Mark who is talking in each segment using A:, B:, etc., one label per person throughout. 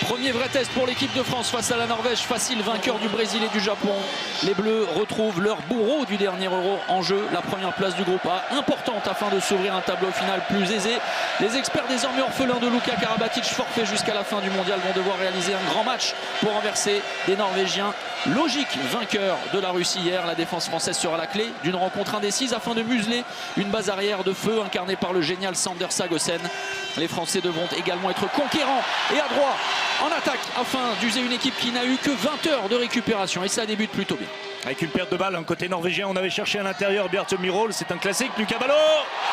A: Premier vrai test pour l'équipe de France face à la Norvège, facile vainqueur du Brésil et du Japon. Les Bleus retrouvent leur bourreau du dernier Euro en jeu, la première place du groupe A, importante afin de s'ouvrir un tableau final plus aisé. Les experts désormais orphelins de Luka Karabatic, forfait jusqu'à la fin du mondial, vont devoir réaliser un grand match pour renverser des Norvégiens. Logique vainqueur de la Russie hier, la défense française sera la clé d'une rencontre indécise afin de museler une base arrière de feu incarnée par le génial Sander Sagosen. Les Français devront également être conquérants et adroits en attaque afin d'user une équipe qui n'a eu que 20 heures de récupération et ça débute plutôt bien.
B: Avec une perte de balle, un côté norvégien, on avait cherché à l'intérieur Bjartmir Myhrvold, c'est un classique, Lucas Ballot.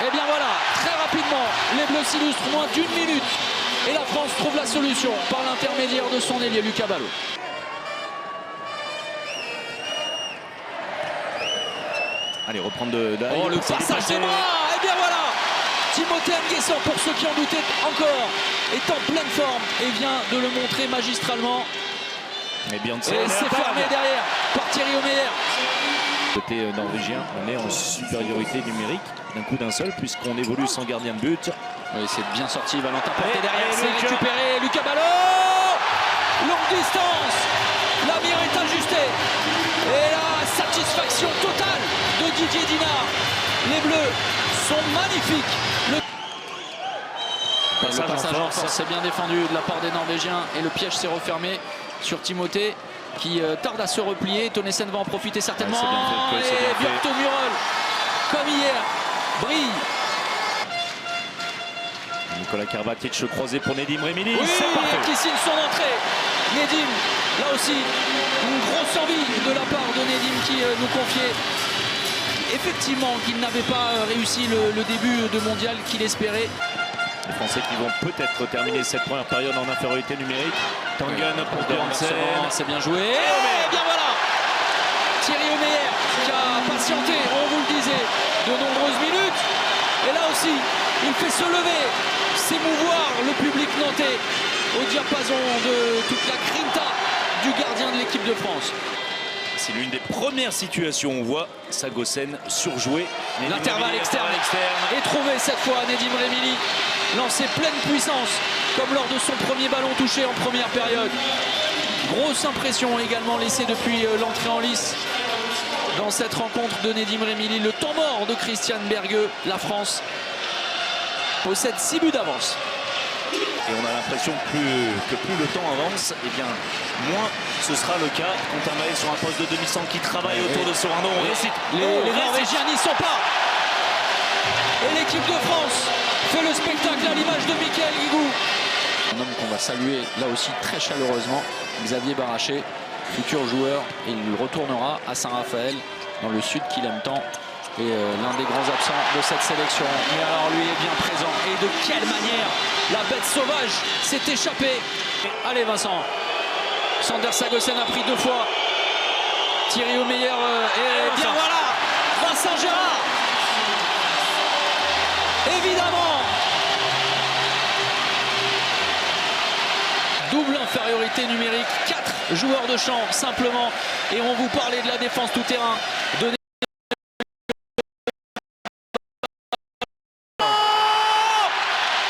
A: Et bien voilà, très rapidement, les Bleus s'illustrent moins d'une minute et la France trouve la solution par l'intermédiaire de son ailier Lucas Ballot.
B: Allez, reprendre de
A: oh, le passage de bras. Et bien voilà, Timothée Nguessan, pour ceux qui en doutaient encore, est en pleine forme et vient de le montrer magistralement.
B: Et
A: c'est fermé derrière par Thierry Omeyer.
B: Côté norvégien, on est en supériorité numérique d'un coup d'un seul puisqu'on évolue sans gardien de but.
A: Oui, c'est bien sorti, Valentin porté derrière, c'est récupéré, Lucas Ballot. Longue distance, la mire est ajustée. Et la satisfaction totale de Didier Dinard. Les Bleus sont magnifiques. Le passage en force, c'est bien défendu de la part des Norvégiens et le piège s'est refermé sur Timothée qui tarde à se replier. Tonesen va en profiter certainement.
B: Ouais,
A: et Bjartmir Myhrvold, comme hier, brille.
B: Nicolas Karabatic croisé pour Nedim Remili.
A: Oui, qui signe son entrée. Nedim, là aussi, une grosse envie de la part de Nedim qui nous confiait effectivement qu'il n'avait pas réussi le début de mondial qu'il espérait.
B: Les Français qui vont peut-être terminer cette première période en infériorité numérique. Tangen pour Bjørnsen.
A: C'est bien joué. Et bien voilà, Thierry Omeyer qui a patienté, on vous le disait, de nombreuses minutes. Et là aussi, il fait se lever, s'émouvoir le public nantais au diapason de toute la grinta du gardien de l'équipe de France.
B: C'est l'une des premières situations où on voit Sagosen surjouer.
A: L'intervalle externe est trouvé cette fois. Nedim Remili lancé pleine puissance comme lors de son premier ballon touché en première période. Grosse impression également laissée depuis l'entrée en lice dans cette rencontre de Nedim Remili. Le temps mort de Christian Berge. La France possède 6 buts d'avance.
B: Et on a l'impression que plus le temps avance, et bien moins ce sera le cas. Contermae sur un poste de demi-centre qui travaille autour de Sorano.
A: Les Norvégiens n'y sont pas. Et l'équipe de France fait le spectacle à l'image de Mikael Guigou. Un homme qu'on va saluer là aussi très chaleureusement, Xavier Baraché, futur joueur. Et il retournera à Saint-Raphaël dans le sud qu'il aime tant. Et l'un des grands absents de cette sélection. Mais alors lui est bien présent. Et de quelle manière la bête sauvage s'est échappée. Allez Vincent. Sander Sagosen a pris 2 fois. Thierry Omeyer et bien voilà. Vincent Gérard. Évidemment. Double infériorité numérique. 4 joueurs de champ simplement. Et on vous parlait de la défense tout terrain.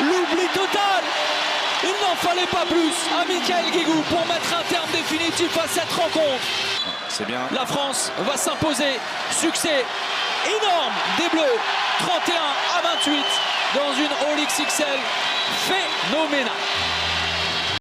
A: L'oubli total. Il n'en fallait pas plus à Mikael Guigou pour mettre un terme définitif à cette rencontre.
B: C'est bien.
A: La France va s'imposer. Succès énorme des Bleus. 31-28 dans une All XXL phénoménale.